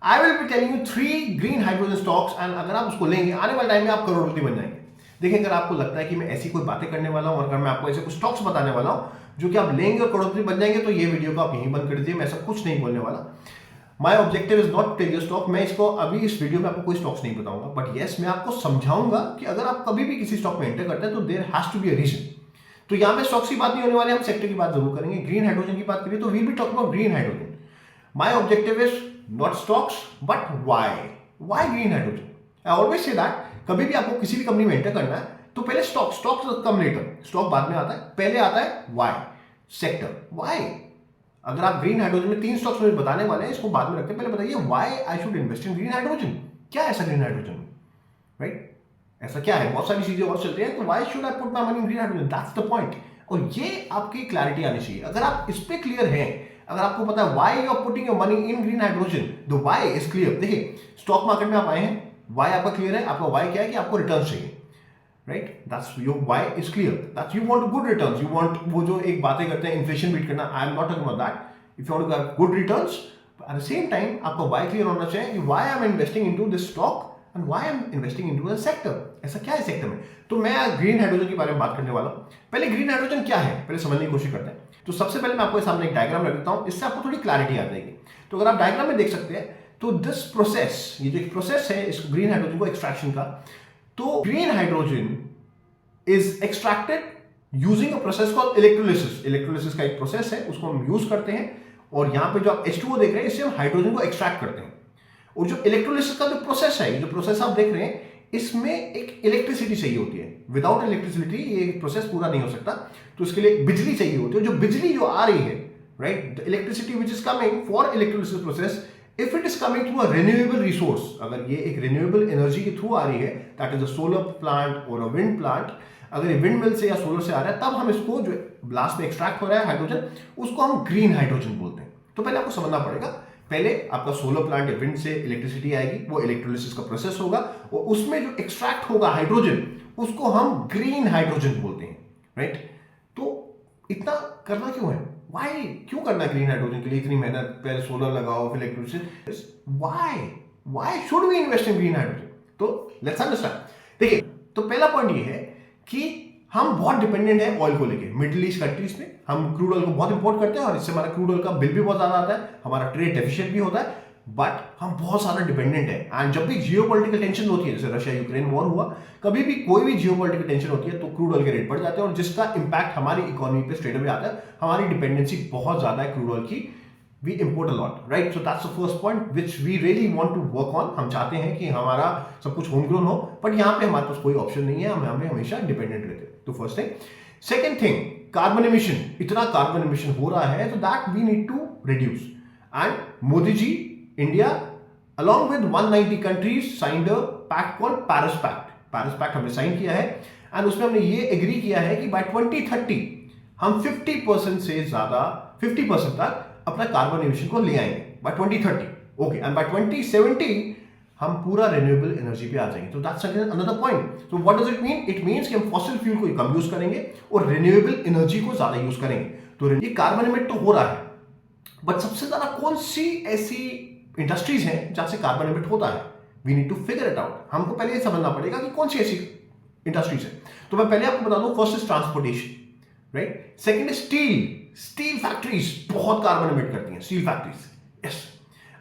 I will be telling you 3 green hydrogen stocks, and अगर आप उसको लेंगे आने वाले टाइम में आप करोड़पति बन जाएंगे। देखिए, अगर आपको लगता है कि मैं ऐसी कोई बातें करने वाला हूं और अगर मैं आपको ऐसे कुछ स्टॉक्स बताने वाला हूं जो कि आप लेंगे और करोड़पति बन जाएंगे, तो ये वीडियो को आप यहीं बंद कर दीजिए। मैं ऐसा कुछ नहीं बोलने वाला। My objective is not tell you stock. मैं इसको अभी इस वीडियो में आपको कोई स्टॉक्स नहीं बताऊंगा, बट यस मैं आपको समझाऊंगा कि अगर आप कभी भी किसी स्टॉक में एंटर करते हैं तो there has to be a reason. तो यहां पे स्टॉक्स की बात नहीं होने वाली, हम सेक्टर की बात जरूर करेंगे। ग्रीन हाइड्रोजन की बात करिए तो we'll be talk about green hydrogen. My objective is not stocks but why green hydrogen. I always say that कभी भी आपको किसी भी कंपनी में एंटर करना है तो पहले स्टॉक्स कम लेटर, स्टॉक बाद में आता है, पहले आता है व्हाई, सेक्टर व्हाई। अगर आप ग्रीन हाइड्रोजन में 3 स्टॉक्स मुझे बताने वाले हैं, इसको बाद में रखते हैं, पहले बताइए why I should invest in green hydrogen. क्या है ऐसा ग्रीन हाइड्रोजन में, राइट? ऐसा क्या है? बहुत सारी चीजें और चलती हैं, तो why should I put my money in green hydrogen, that's the point. और ये आपकी क्लैरिटी आनी चाहिए। अगर आप इस पे क्लियर हैं, अगर आपको पता है why you are putting your money in green hydrogen, the why is clear. देखिए, स्टॉक मार्केट में आप आए हैं, व्हाई आपका क्लियर है। आपका व्हाई क्या है कि आपको रिटर्न चाहिए, right? That's your why is clear, that's you want good returns, you want वो जो एक बातें करते हैं इन्फ्लेशन बीट करना। I am not talking about that. If you want to get good returns, at the same time आपका why clear होना चाहिए कि why I am investing into this stock and why I am investing into the sector. ऐसा क्या है sector में? तो मैं ग्रीन हाइड्रोजन के बारे में बात करने वाला हूं। पहले ग्रीन हाइड्रोजन क्या है पहले समझने की कोशिश करते हैं। तो सबसे पहले मैं आपके सामने एक डायग्राम रख देता हूं, इससे आपको थोड़ी क्लैरिटी आ जाएगी। तो अगर आप डायग्राम में देख सकते हैं तो दिस प्रोसेस, ये जो प्रोसेस है इस ग्रीन हाइड्रोजन को एक्सट्रैक्शन का, तो green hydrogen is extracted using a process called electrolysis. Electrolysis का एक प्रोसेस है, उसको हम यूज करते हैं, और यहां पे जो आप H2O देख रहे हैं, इससे हम हाइड्रोजन को एक्सट्रैक्ट करते हैं। और जो इलेक्ट्रोलिसिस का जो प्रोसेस है, जो प्रोसेस आप देख रहे हैं, इसमें एक इलेक्ट्रिसिटी चाहिए होती है। विदाउट इलेक्ट्रिसिटी ये प्रोसेस पूरा नहीं हो सकता। तो इसके लिए बिजली चाहिए होती है। जो बिजली जो आ रही है, right, the electricity which is coming for electrolysis process, if it is coming through a renewable resource, अगर ये एक रिन्यूएबल एनर्जी के थ्रू आ रही है, that is a solar plant और अ विंड प्लांट, अगर ये विंड मिल से या सोलर से आ रहा है, तब हम इसको जो ब्लास्ट में एक्सट्रैक्ट हो रहा है हाइड्रोजन, उसको हम ग्रीन हाइड्रोजन बोलते हैं। तो पहले आपको समझना पड़ेगा, पहले आपका सोलर प्लांट या विंड से इलेक्ट्रिसिटी आएगी, वो इलेक्ट्रोलिसिस का प्रोसेस होगा, और उसमें जो एक्सट्रैक्ट होगा हाइड्रोजन, उसको हम ग्रीन हाइड्रोजन बोलते हैं, राइट? तो इतना करना क्यों है? व्हाई, क्यों करना है ग्रीन हाइड्रोजन के लिए इतनी मेहनत? पहले सोलर लगाओ, फिर electrolysis, why should we invest in green hydrogen? तो लेट्स अंडरस्टैंड। देखिए, तो पहला पॉइंट ये है कि हम बहुत डिपेंडेंट है ऑयल को लेके। मिडिल ईस्ट कंट्रीज में हम क्रूड ऑयल को बहुत इंपोर्ट करते हैं, और इससे हमारा क्रूड ऑयल का बिल भी बहुत ज्यादा आता है, हमारा ट्रेड डेफिशिएंट भी होता है, बट हम बहुत ज्यादा डिपेंडेंट है। एंड जब भी जियोपॉलिटिकल टेंशन होती है, जैसे रशिया यूक्रेन वॉर हुआ, कभी भी कोई भी जियोपॉलिटिकल टेंशन होती है, तो क्रूड ऑयल के रेट बढ़ जाते हैं, और जिसका इंपैक्ट हमारी इकोनॉमी पे स्ट्रेट अवे आता है। हमारी डिपेंडेंसी बहुत ज्यादा है क्रूड ऑयल की। we import a lot, right? So that's the first point which we really want to work on. हम चाहते हैं कि हमारा सब कुछ होमग्रोन हो, बट यहाँ पे हमारे पास कोई ऑप्शन नहीं है, हमें हमेशा डिपेंडेंट रहते हैं। तो first thing. Second thing, carbon emission. इतना कार्बन एमिशन हो रहा है, तो that we need to reduce. And Modi ji, India along with 190 countries signed a pact called Paris Pact. Paris Pact हमने साइन किया है, एंड उसमें हमने ये एग्री किया है कि बाय 2030 हम 50% से ज्यादा 50% तक अपना कार्बन एमिशन को ले आएंगे बाय 2030। ओके, एंड बाय 2070 हम पूरा रिन्यूएबल एनर्जी पे आ जाएंगे। तो दैट्स अगेन अनदर पॉइंट। तो what does it mean? It means कि हम फॉसिल फ्यूल को कम यूज करेंगे और रिन्यूएबल एनर्जी को ज्यादा यूज करेंगे। तो ये कार्बन एमिट तो हो रहा है, बट सबसे ज्यादा कौन सी ऐसी इंडस्ट्रीज हैं जहां से कार्बन एमिट होता है? We need to figure it out. हमको पहले ये समझना पड़ेगा कि कौन सी ऐसी इंडस्ट्रीज है। तो मैं पहले आपको बता दूं, first is transportation, right? Second is steel. Steel factories बहुत कार्बन एमिट करती हैं, steel factories, yes.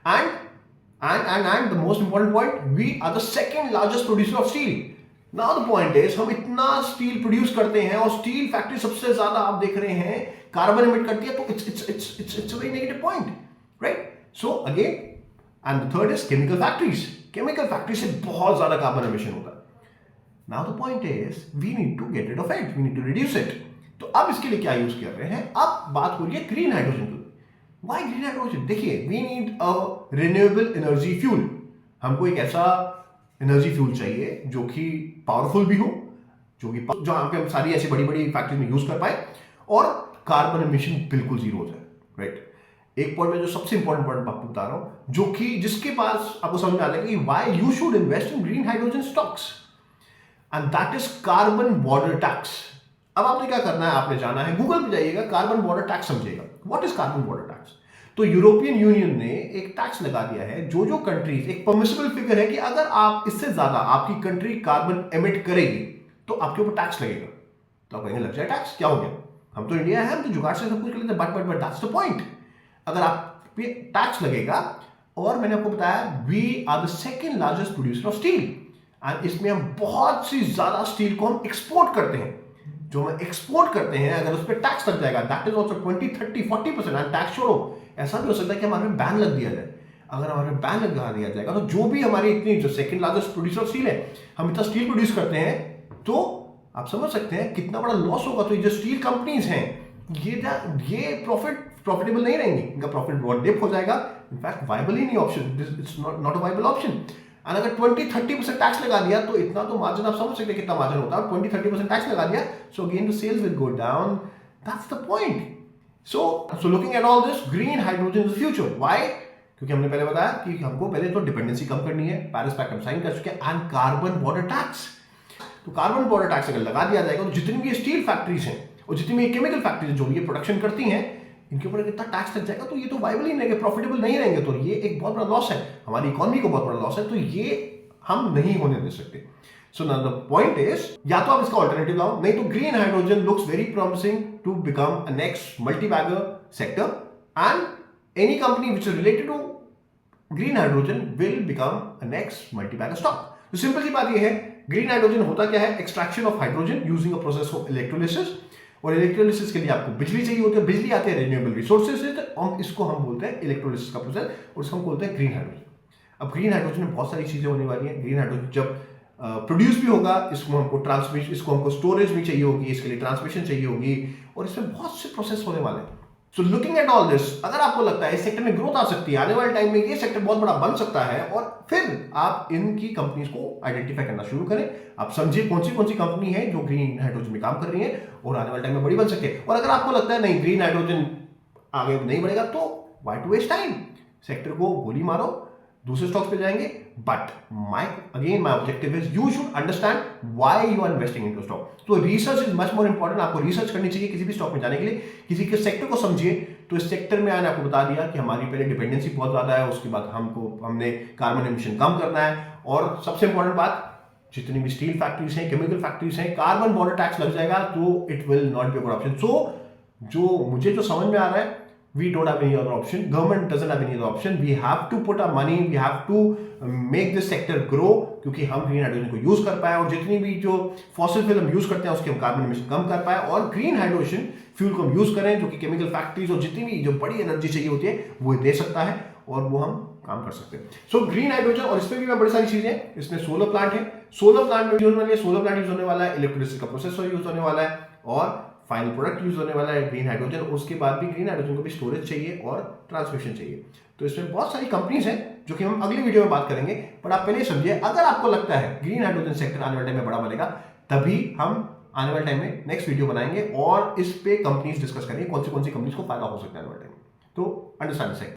And the most important point, we are the second largest producer of steel. Now the point is, हम इतना steel produce करते हैं और steel factory सबसे ज्यादा आप देख रहे हैं कार्बन एमिट करती है, तो it's a very negative point, right? So again, and the third is chemical factories. Chemical factory से बहुत ज्यादा कार्बन एमिशन होता है। Now the point is, we need to get rid of it, we need to reduce it. तो अब इसके लिए क्या यूज कर रहे हैं? अब बात हो रही है ग्रीन हाइड्रोजन की। Why green hydrogen? देखिए, we need a renewable energy fuel. हमको एक ऐसा एनर्जी फ्यूल चाहिए जो कि पावरफुल भी हो, जो जहां पे हम सारी ऐसी बड़ी बड़ी फैक्ट्री में यूज कर पाए, और कार्बन एमिशन बिल्कुल जीरो हो जाए, राइट? एक पॉइंट में जो सबसे इंपॉर्टेंट पॉइंट आपको बता रहा हूं, जो कि जिसके पास आपको समझ में आता है कि why you should invest in green hydrogen stocks, and that is carbon border tax. अब आपने क्या करना है? आपने जाना है, गूगल पे जाइएगा, कार्बन बॉर्डर टैक्स समझिएगा। What is carbon border tax? तो यूरोपियन यूनियन ने एक टैक्स लगा दिया है, जो जो कंट्रीज, एक परमिसिबल फिगर है कि अगर आप इससे ज्यादा आपकी कंट्री कार्बन एमिट करेगी तो आपके ऊपर टैक्स लगेगा। तो आप कहेंगे लग जाए टैक्स, क्या हो गया, हम तो इंडिया है, हम तो जुगाड़ से सब कुछ कर लेते हैं, बट दैट्स द पॉइंट। अगर आप पे टैक्स लगेगा, और मैंने आपको बताया we are the second largest producer of steel, and इसमें हम बहुत सी ज्यादा स्टील को हम एक्सपोर्ट करते हैं। जो हम एक्सपोर्ट करते हैं अगर उस पर टैक्स लग जाएगा, that is also 20-30-40%। And tax छोड़ो, ऐसा भी हो सकता है कि हमारे में बैन लग दिया जाए। अगर हमारे में बैन लगा दिया जाएगा तो जो भी हमारी इतनी, जो second largest producer of steel है, हम इतना स्टील प्रोड्यूस करते हैं, तो आप समझ सकते हैं कितना बड़ा लॉस होगा। तो ये जो स्टील कंपनीज हैं, ये प्रॉफिटेबल नहीं रहेंगी, इनका प्रॉफिट बहुत डिप हो जाएगा, इनफैक्ट वाइबल ही नहीं option, it's not a viable option. और अगर 20-30% टैक्स लगा दिया तो इतना तो मार्जिन आप समझ सकते हैं कितना मार्जिन होता है। 20-30% टैक्स लगा दिया, so again the sales will go down, that's the point. So looking at all this, green hydrogen is the future. Why? क्योंकि हमने पहले बताया कि हमको पहले तो डिपेंडेंसी कम करनी है, पेरिस पैक्ट हम साइन कर चुके हैं, एंड कार्बन बॉर्डर टैक्स। तो कार्बन बॉर्डर टैक्स अगर लगा दिया जाएगा तो जितनी भी स्टील फैक्ट्रीज हैं और जितनी भी केमिकल फैक्ट्रीज जो भी ये प्रोडक्शन करती हैं, इनके ऊपर इतना टैक्स लग जाएगा तो ये तो वाइबल ही नहीं रहेंगे, प्रॉफिटेबल नहीं रहेंगे। तो ये एक बहुत बड़ा लॉस है, हमारी इकोनॉमी को बहुत बड़ा लॉस है, तो ये हम नहीं होने दे सकते। So now the point is, या तो आप इसका ऑल्टरनेटिव लाओ, नहीं तो green hydrogen looks very promising to become a next multibagger sector, and any company which is related to green hydrogen will become a next multibagger stock. तो simple सी बात ये है, ग्रीन हाइड्रोजन होता क्या है? Extraction of hydrogen using a process of electrolysis, और electrolysis के लिए आपको बिजली चाहिए होती है, बिजली आती है रिन्यूएबल रिसोर्सेज से, तो इसको हम बोलते हैं इलेक्ट्रोलिसिस का प्रोसेस, और इसको हम बोलते हैं ग्रीन हाइड्रोजन। अब ग्रीन हाइड्रोजन में बहुत सारी चीजें होने वाली हैं। ग्रीन हाइड्रोजन जब प्रोड्यूस भी होगा, इसको हमको ट्रांसमिशन, इसको हमको स्टोरेज भी चाहिए होगी, इसके लिए ट्रांसमिशन चाहिए होगी, और इसमें बहुत से प्रोसेस होने वाले हैं। सो लुकिंग एट ऑल दिस, अगर आपको लगता है इस सेक्टर में ग्रोथ आ सकती है, आने वाले टाइम में ये सेक्टर बहुत बड़ा बन सकता है, और फिर आप इनकी कंपनीज को आइडेंटिफाई करना शुरू करें। आप समझिए कौन सी कंपनी है जो ग्रीन हाइड्रोजन में काम कर रही है और आने वाले टाइम में बड़ी बन सके। और अगर आपको लगता है नहीं ग्रीन हाइड्रोजन आगे नहीं बढ़ेगा, तो why to waste time, sector को गोली मारो, दूसरे स्टॉक्स पे जाएंगे। But my objective is you should understand why you are investing into stock. तो research is much more important. आपको रिसर्च करनी चाहिए किसी भी स्टॉक में जाने के लिए। किसी के सेक्टर को समझिए, तो इस सेक्टर में मैंने आपको बता दिया कि हमारी पहले डिपेंडेंसी बहुत ज्यादा है, उसके बाद हमने कार्बन एमिशन कम करना है, और सबसे इंपॉर्टेंट बात, जितनी भी स्टील फैक्ट्रीज हैं, केमिकल फैक्ट्रीज हैं, कार्बन बॉर्डर टैक्स लग जाएगा, तो it will not be a good option. So मुझे जो समझ में आ रहा है, we don't have any other option, government doesn't have any other option, we have to put our money, we have to make this sector grow, क्योंकि हम green hydrogen को use कर पाए, और जितनी भी जो फॉसिल फ्यूल हम यूज करते हैं उसके हम कार्बन एमिशन कम कर पाए, और ग्रीन हाइड्रोजन फ्यूल को हम यूज करें जो कि केमिकल फैक्ट्रीज और जितनी भी जो बड़ी एनर्जी चाहिए होती है वो दे सकता है, और वो हम काम कर सकते हैं। सो ग्रीन हाइड्रोजन, और इसमें भी बड़ी सारी चीजें, इसमें सोलर प्लांट है, सोलर प्लांट में यूज होने वाली है, सोलर प्लांट यूज होने वाला है, इलेक्ट्रिसिटी का प्रोसेसर यूज होने वाला है, और फाइनल प्रोडक्ट यूज होने वाला है ग्रीन हाइड्रोजन। उसके बाद भी ग्रीन हाइड्रोजन को भी स्टोरेज चाहिए और ट्रांसमिशन चाहिए। तो इसमें बहुत सारी कंपनीज हैं जो कि हम अगली वीडियो में बात करेंगे। पर आप पहले समझिए, अगर आपको लगता है ग्रीन हाइड्रोजन सेक्टर आने वाले टाइम में बड़ा बनेगा, तभी हम आने वाले टाइम में नेक्स्ट वीडियो बनाएंगे और इस पे कंपनीज डिस्कस करेंगे कौन सी कंपनीज को फायदा हो सकता है आने वाले टाइम में। तो अंडरस्टैंड सेक्टर।